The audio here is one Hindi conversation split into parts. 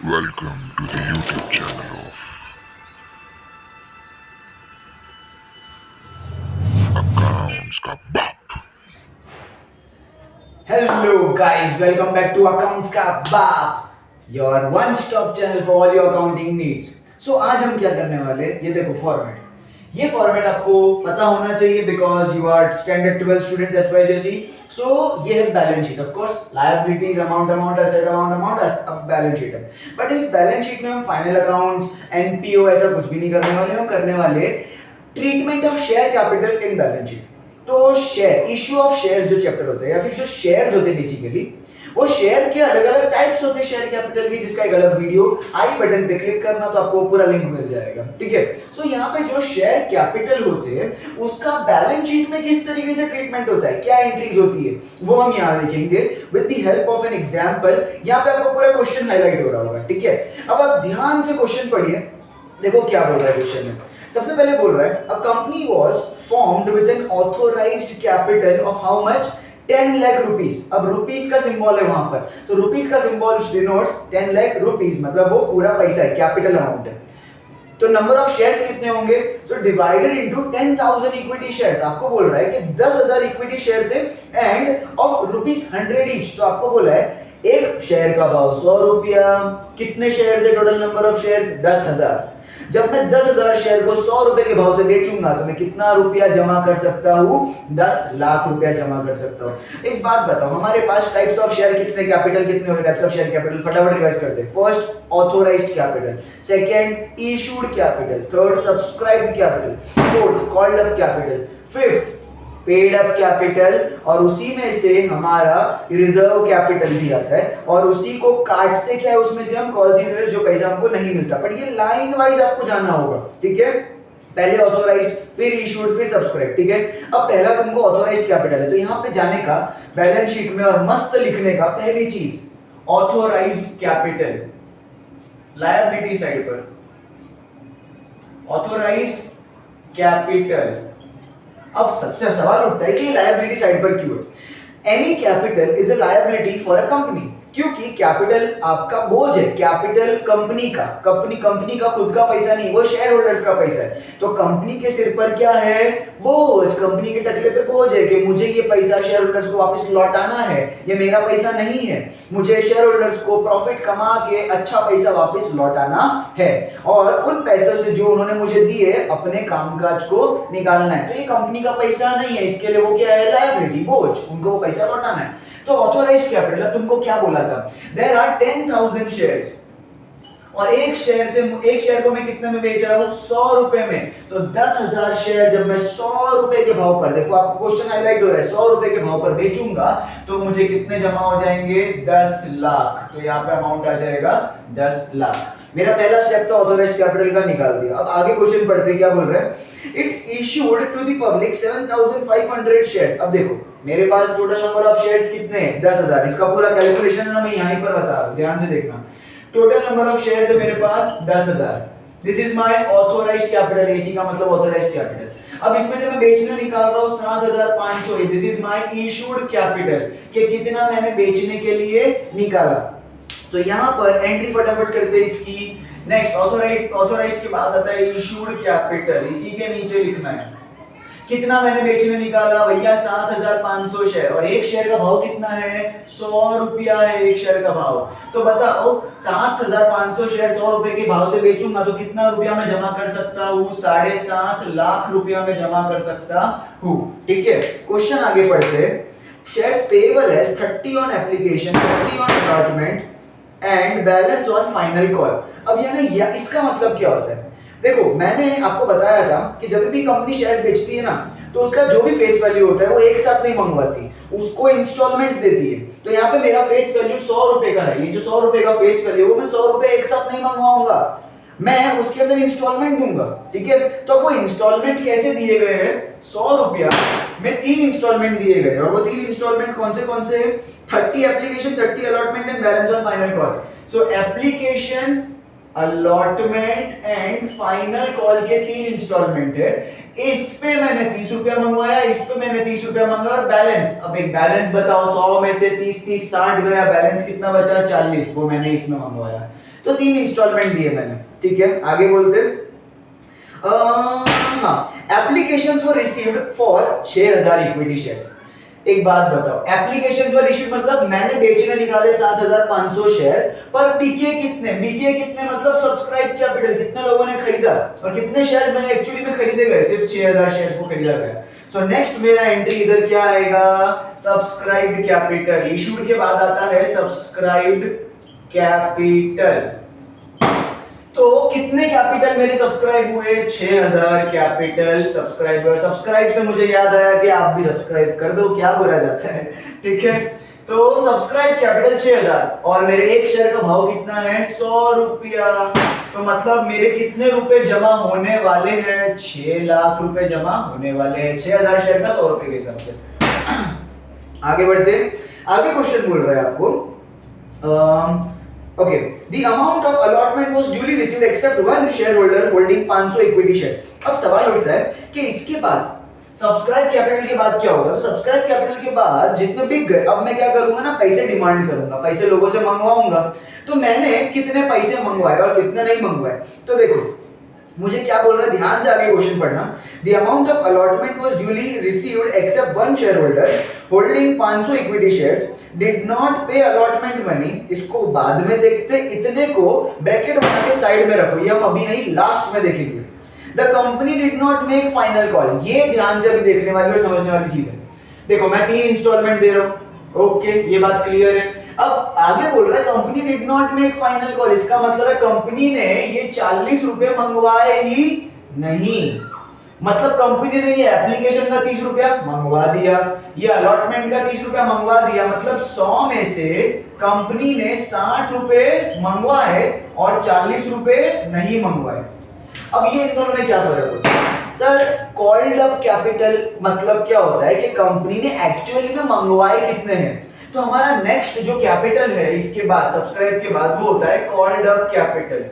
Welcome to the YouTube channel of Accounts का बाप। Hello guys, welcome back to Accounts का बाप, your one stop channel for all your accounting needs. So आज हम क्या करने वाले, ये देखो फॉर्मेट, ये फॉर्मेट आपको पता होना चाहिए because you are standard 12 student S Y जैसी. सो ये है balance sheet, of course liabilities amount asset amount अब बैलेंस शीट है. बट इस बैलेंस शीट में हम फाइनल अकाउंट्स एनपीओ ऐसा कुछ भी नहीं करने वाले, हम करने वाले treatment of share capital in balance sheet. तो शेयर इश्यू ऑफ शेयर्स जो चैप्टर होता है या फिर जो शेयर्स होते हैं बेसिकली, वो शेयर के अलग अलग टाइप्स होते हैं शेयर कैपिटल की, जिसका एक अलग वीडियो आई बटन पे क्लिक करना तो आपको पूरा लिंक मिल जाएगा. ठीक है. सो यहाँ पे जो शेयर कैपिटल होते हैं उसका बैलेंस शीट में किस तरीके से ट्रीटमेंट होता है, क्या एंट्रीज होती है, वो हम यहाँ देखेंगे with the help of an example. यहाँ पे आपको पूरा क्वेश्चन हाईलाइट हो रहा होगा. ठीक है. अब आप ध्यान से क्वेश्चन पढ़िए, देखो क्या बोल रहा है क्वेश्चन में. सबसे पहले बोल रहा है a company was formed with N authorised capital of how much 10 lakh rupees. अब रुपीस का सिंबल है वहां पर, तो रुपीस का सिंबल डिनोट्स 10 लाख रुपीस, मतलब वो पूरा पैसा है, कैपिटल अमाउंट है. तो नंबर ऑफ शेयर्स कितने होंगे, so divided into 10,000 equity shares. आपको बोल रहा है कि 10,000 इक्विटी शेयर थे एंड ऑफ ₹100 ईच. तो आपको बोला है एक शेयर का भाव 100 रुपया. कितने शेयर है टोटल नंबर ऑफ शेयर्स 10,000. जब मैं 10,000 शेयर को 100 रुपए के भाव से बेचूंगा तो मैं कितना रुपया जमा कर सकता हूँ, 10 लाख रुपया जमा कर सकता हूँ. एक बात बताओ, हमारे पास टाइप्स ऑफ शेयर कितने, कैपिटल कितने होंगे, टाइप्स ऑफ शेयर कैपिटल फटाफट रिवाइज करते हैं. First authorised capital, second issued capital, third subscribed capital, fourth called up capital, fifth paid up capital, और उसी में से हमारा रिजर्व कैपिटल भी आता है. और उसी को काटते क्या है, उसमें से हम कॉल इंटरेस्ट जो पैसा हमको नहीं मिलता. बट ये लाइन वाइज आपको जानना होगा. ठीक है. पहले ऑथोराइज्ड, फिर इशूड, फिर सब्सक्राइब. ठीक है. अब पहला तुमको ऑथोराइज्ड कैपिटल है, तो यहां पे जाने का बैलेंस शीट में और मस्त लिखने का पहली चीज ऑथोराइज्ड कैपिटल लायबिलिटी साइड पर, ऑथोराइज्ड कैपिटल. अब सबसे सवाल उठता है कि लायबिलिटी साइड पर क्यों है. Any capital is a liability for a company, क्योंकि कैपिटल आपका बोझ है. कैपिटल कंपनी का, कंपनी का खुद का पैसा नहीं, वो शेयर होल्डर्स का पैसा है. तो कंपनी के सिर पर क्या है, बोझ. कंपनी के टकले पे बोझ है कि मुझे ये पैसा शेयर होल्डर्स को वापस लौटाना है, ये मेरा पैसा नहीं है, मुझे शेयर होल्डर्स को प्रॉफिट कमा के अच्छा पैसा वापस लौटाना है, और उन पैसों से जो उन्होंने मुझे दिए अपने कामकाज को निकालना है. तो ये कंपनी का पैसा नहीं है, इसके लिए वो क्या है, लायबिलिटी, बोझ, उनको वो पैसा लौटाना है. तो ऑथोराइज्ड कैपिटल, तुमको क्या बोला था, देयर आर 10,000 शेयर्स, और एक शेयर को मैं कितने में बेच रहा हूं, 100 रुपए में. तो 10,000 शेयर जब मैं 100 रुपए के भाव पर, देखो आपको क्वेश्चन हाईलाइट हो रहा है, 100 रुपए के भाव पर बेचूंगा तो मुझे कितने जमा हो जाएंगे, 10 लाख. तो यहाँ पे अमाउंट आ जाएगा 10 लाख. मेरा पहला स्टेप तो ऑथोराइज्ड कैपिटल का निकाल दिया. अब आगे क्वेश्चन पढ़ते क्या बोल रहे हैं. It issued to the public 7,500 shares. अब देखो मेरे पास टोटल नंबर ऑफ शेयर्स कितने हैं, 10,000. इसका पूरा कैलकुलेशन है ना, मैं यहीं पर बता रहा हूं, ध्यान से देखना. टोटल नंबर ऑफ शेयर्स है मेरे पास 10,000. This is my authorised capital, AC का मतलब ऑथोराइज्ड कैपिटल. अब इसमें से मैं बेचने निकाल रहा हूं 7,500. This is my issued capital, कि कितना मैंने बेचने के लिए निकाला. तो यहां पर एंट्री फटाफट करते हैं इसकी. नेक्स्ट ऑथोराइज्ड के बाद आता है इशूड कैपिटल, इसी के नीचे लिखना है कितना मैंने बेचने निकाला, भैया 7,500 शेयर, और एक शेयर का भाव कितना है, 100 रुपया है एक शेयर का भाव. तो बताओ 7,500 शेयर 100 रुपए के भाव से बेचूंगा तो कितना रुपया मैं जमा कर सकता हूँ, 7.5 लाख रुपया मैं जमा कर सकता हूँ. ठीक है. क्वेश्चन आगे पढ़ते. Shares payable as 30 on application, 30 on allotment and balance on final call. अब या इसका मतलब क्या होता है, देखो मैंने आपको बताया था कि जब भी कंपनी शेयर्स बेचती है ना, तो उसका जो भी फेस वैल्यू होता है वो एक साथ नहीं मंगवाती, उसको इंस्टॉलमेंट्स देती है. तो यहाँ पे मेरा फेस वैल्यू 100 रुपए का है, ये जो 100 रुपए का फेस वैल्यू है वो मैं 100 रुपए एक साथ नहीं मंगवाऊंगा, मैं उसके अंदर इंस्टॉलमेंट दूंगा. ठीक है. तो वो इंस्टॉलमेंट कैसे दिए गए हैं, 100 रुपया में 3 इंस्टॉलमेंट दिए गए, और वो 3 इंस्टॉलमेंट कौन से हैं, 30 application, 30 allotment and balance on final call. So application, allotment and final call के 3 इंस्टॉलमेंट है. इस पे मैंने 30 रुपया मंगवाया, इस पे मैंने 30 रुपया मंगवाया, और बैलेंस, अब एक बैलेंस बताओ, 100 में से 30 60 गया, बैलेंस कितना बचा, 40, वो मैंने इसमें मंगवाया. तो 3 इंस्टॉलमेंट दिए मैंने, ठीक है। आगे बोलते हाँ, applications were received for 6000 equity shares. एक बात बताओ, एप्लीकेशन वर रिसीव मतलब मैंने बेचने निकाले 7500 शेयर, पर बीके कितने मतलब सब्सक्राइब कैपिटल, कितने लोगों ने खरीदा और कितने शेयर्स मैंने एक्चुअली में खरीदे गए, सिर्फ 6000 शेयर्स को खरीदा गया। सो नेक्स्ट मेरा एंट्री इधर क्या आएगा, सब्सक्राइब्ड कैपिटल। इशूड के बाद आता है सब्सक्राइब्ड कैपिटल। तो कितने कैपिटल मेरे सब्सक्राइब हुए, 6000 कैपिटल सब्सक्राइबर। सब्सक्राइब से मुझे याद आया कि आप भी सब्सक्राइब कर दो, क्या बुरा जाता है, ठीक है। तो सब्सक्राइब कैपिटल 6000 और मेरे एक शेयर का भाव कितना है, 100 रुपया। तो मतलब मेरे कितने रुपए जमा होने वाले हैं, 6 लाख रुपए जमा होने वाले हैं, 6000 शेयर का 100 रुपए के हिसाब से। आगे बढ़ते, आगे क्वेश्चन बोल रहा है आपको Okay, the amount of allotment was duly received except one shareholder holding 500 equity shares. अब सवाल उठता है कि इसके बाद सब्सक्राइब कैपिटल के बाद क्या होगा। तो सब्सक्राइब कैपिटल के बाद जितने बिक गए, अब मैं क्या करूंगा ना, पैसे डिमांड करूंगा, पैसे लोगों से मंगवाऊंगा। तो मैंने कितने पैसे मंगवाए और कितने नहीं मंगवाए, तो देखो मुझे क्या बोल रहा है, ध्यान से आगे क्वेश्चन पढ़ना। The amount of allotment was duly received except one shareholder holding 500 equity shares did not pay allotment money। इसको बाद में देखते, इतने को ब्रैकेट बना के साइड में रखो, ये हम अभी नहीं लास्ट में देखेंगे। The company did not make final call। ये ध्यान से अभी देखने वाली और समझने वाली चीज है। देखो मैं 3 इंस्टॉलमेंट दे रहा हूँ, ओके ये बात क्लियर है। अब आगे बोल रहा है company did not make final call, इसका मतलब है कंपनी ने ये 40 रुपए मंगवाए ही नहीं। मतलब कंपनी ने ये एप्लीकेशन का 30 रुपया मंगवा दिया, ये अलॉटमेंट का 30 रुपया मंगवा दिया, मतलब 100 में से कंपनी ने 60 रुपए मंगवाए और 40 रुपए नहीं मंगवाए। अब ये इन दोनों में क्या फर्क होता है सर, कॉल्ड अप कैपिटल मतलब क्या होता है कि कंपनी ने एक्चुअली में मंगवाए कितने हैं। तो हमारा नेक्स्ट जो कैपिटल है इसके बाद सब्सक्राइब के बाद वो होता है कॉल्ड अप कैपिटल,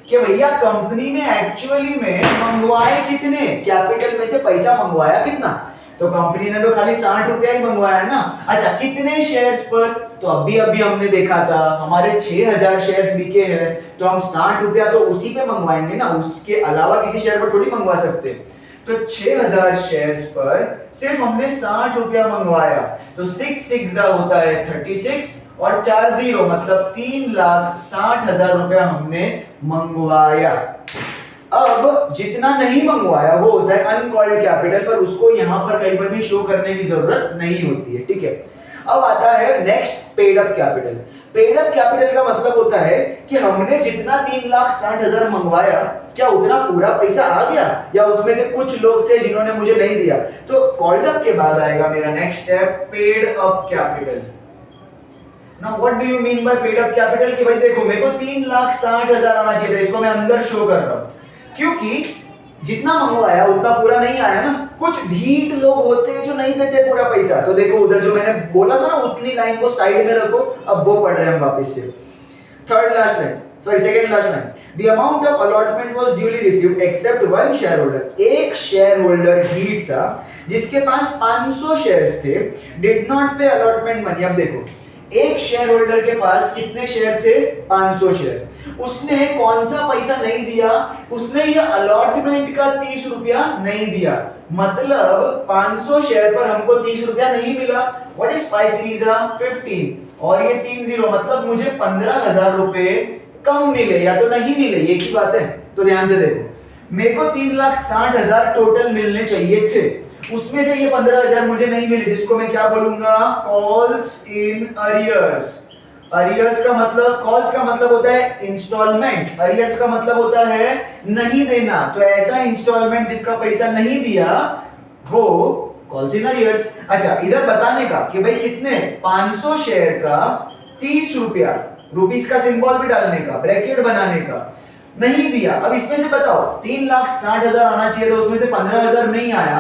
कि भैया कंपनी ने एक्चुअली में मंगवाए कितने, कैपिटल में से पैसा मंगवाया कितना। तो कंपनी ने तो खाली 60 रुपया ही मंगवाया ना। अच्छा कितने शेयर्स पर, तो अभी हमने देखा था हमारे 6000 शेयर्स बिके हैं, तो हम 60 रुपया तो उसी पे मंगवाएंगे ना, उसके अलावा किसी शेयर पर थोड़ी मंगवा सकते। तो 6000 शेयर्स पर सिर्फ हमने 60 रुपया मंगवाया, तो 6 होता है 36 और 40 मतलब 3,60,000 रुपया हमने मंगवाया। अब जितना नहीं मंगवाया वो होता है अनकॉल्ड कैपिटल, पर उसको यहां पर कहीं पर भी शो करने की जरूरत नहीं होती है, ठीक है। अब आता है next paid up capital. Paid up capital का मतलब होता है कि हमने जितना 3,60,000 मंगवाया, क्या उतना पूरा पैसा आ गया या उसमें से कुछ लोग थे जिन्होंने मुझे नहीं दिया। तो कॉल्ड अप के बाद आएगा मेरा next step paid up capital. Now what do you mean by paid up capital, कि भाई देखो मेरे को 3,60,000 आना चाहिए, इसको मैं अंदर शो कर रहा हूं क्योंकि जितना मंगवाया उतना पूरा नहीं आया ना। कुछ ढीठ लोग होते हैं जो नहीं देते पूरा पैसा। तो देखो उधर जो मैंने बोला था ना उतनी लाइन को साइड में रखो, अब वो पढ़ रहे हैं हम वापस से। Third last line, sorry second last line, the amount of allotment was duly received except one share holder. एक शेयर होल्डर ढीठ था जिसके पास 500 शेयर्स थे, डिड नॉट पे अलॉटमेंट मनी। अब देखो एक शेयर होल्डर के पास कितने शेयर थे, 500 शेयर, उसने कौन सा पैसा नहीं दिया, उसने ये अलॉटमेंट का 30 रुपया नहीं दिया। मतलब 500 शेयर पर हमको 30 रुपया नहीं मिला। व्हाट इज 5 3 15 और ये 30 मतलब मुझे 15,000 रुपए कम मिले या तो नहीं मिले, ये की बात है। तो ध्यान से देखो मेरे को 3,60,000 टोटल मिलने चाहिए थे, उसमें से ये 15,000 मुझे नहीं मिले, जिसको मैं क्या बोलूंगा, कॉल्स इन अरियर्स। अरियर्स का मतलब, कॉल्स का मतलब होता है इंस्टॉलमेंट, अरियर्स का मतलब होता है नहीं देना। तो ऐसा इंस्टॉलमेंट जिसका पैसा नहीं दिया वो कॉल्स इन अरियर्स। अच्छा इधर बताने का कि भाई कितने, 500 शेयर का 30 रुपया, रुपीस का सिंबल भी डालने का, ब्रैकेट बनाने का, नहीं दिया। अब इसमें से बताओ 3,60,000 आना चाहिए, तो उसमें से 15,000 नहीं आया,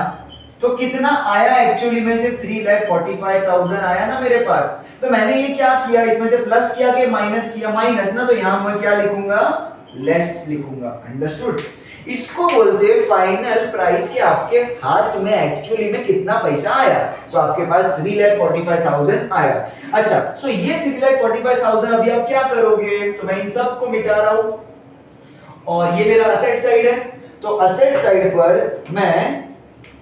तो कितना आया एक्चुअली में, सिर्फ 3,45,000 आया ना मेरे पास। तो मैंने ये क्या किया, इसमें से प्लस किया कि माइनस किया, माइनस ना, तो यहां मैं क्या लिखूंगा, लेस लिखूंगा, अंडरस्टूड। इसको बोलते हैं फाइनल प्राइस कि आपके हाथ में एक्चुअली में कितना पैसा आया। सो आपके पास 3,45,000 आया। अच्छा, सो ये 3,45,000 अभी आप क्या करोगे, तो मैं इन सबको मिटा रहा हूं और ये मेरा असेट साइड है। तो असेट साइड पर मैं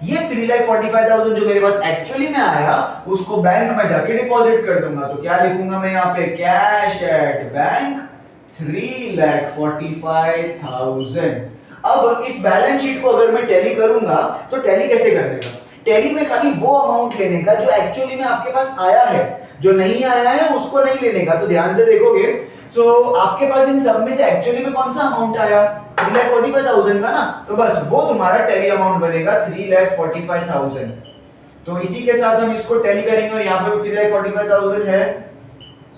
ये 3,45,000 जो मेरे पास एक्चुअली में आया उसको बैंक में जाके डिपॉजिट कर दूंगा। तो क्या लिखूंगा मैं यहाँ पे, कैश एट बैंक 3,45,000। अब इस बैलेंस शीट को अगर मैं टैली करूंगा तो टैली कैसे करने का, टैली में खाली वो अमाउंट लेने का जो एक्चुअली में आपके पास आया है, जो नहीं आया है उसको नहीं लेने का। तो ध्यान से देखोगे, सो आपके पास इन सब में से एक्चुअली में कौन सा अमाउंट आया, 3,45,000 का ना, तो बस वो तुम्हारा टैली अमाउंट बनेगा 3,45,000। तो इसी के साथ हम इसको टैली करेंगे और यहाँ पे 3,45,000 है।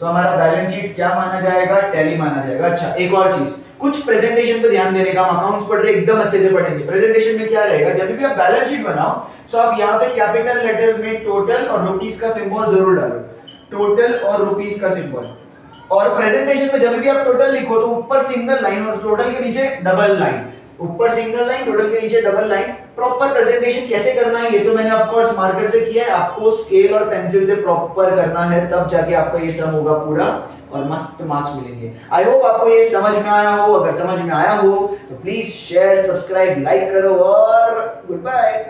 सो हमारा बैलेंस शीट क्या माना जाएगा, टैली माना जाएगा। अच्छा, एक और चीज, कुछ प्रेजेंटेशन पे ध्यान देने का, हम अकाउंट्स पढ़ रहे एकदम अच्छे से पढ़ेंगे। प्रेजेंटेशन में क्या रहेगा, जब भी आप बैलेंस शीट बनाओ सो आप यहाँ पे कैपिटल लेटर्स में टोटल और रुपीस का सिंबल जरूर डालो, टोटल और रुपीस का सिंबल। और प्रेजेंटेशन में जब भी आप टोटल लिखो तो ऊपर सिंगल लाइन और टोटल के नीचे डबल लाइन, ऊपर सिंगल लाइन टोटल के नीचे डबल लाइन। प्रॉपर प्रेजेंटेशन कैसे करना है ये तो मैंने ऑफ कोर्स मार्कर से किया है, आपको स्केल और पेंसिल से प्रॉपर करना है, तब जाके आपका ये सम होगा पूरा और मस्त मार्क्स मिलेंगे। आई होप आपको ये समझ में आया हो। अगर समझ में आया हो तो प्लीज शेयर, सब्सक्राइब, लाइक करो और गुड बाय।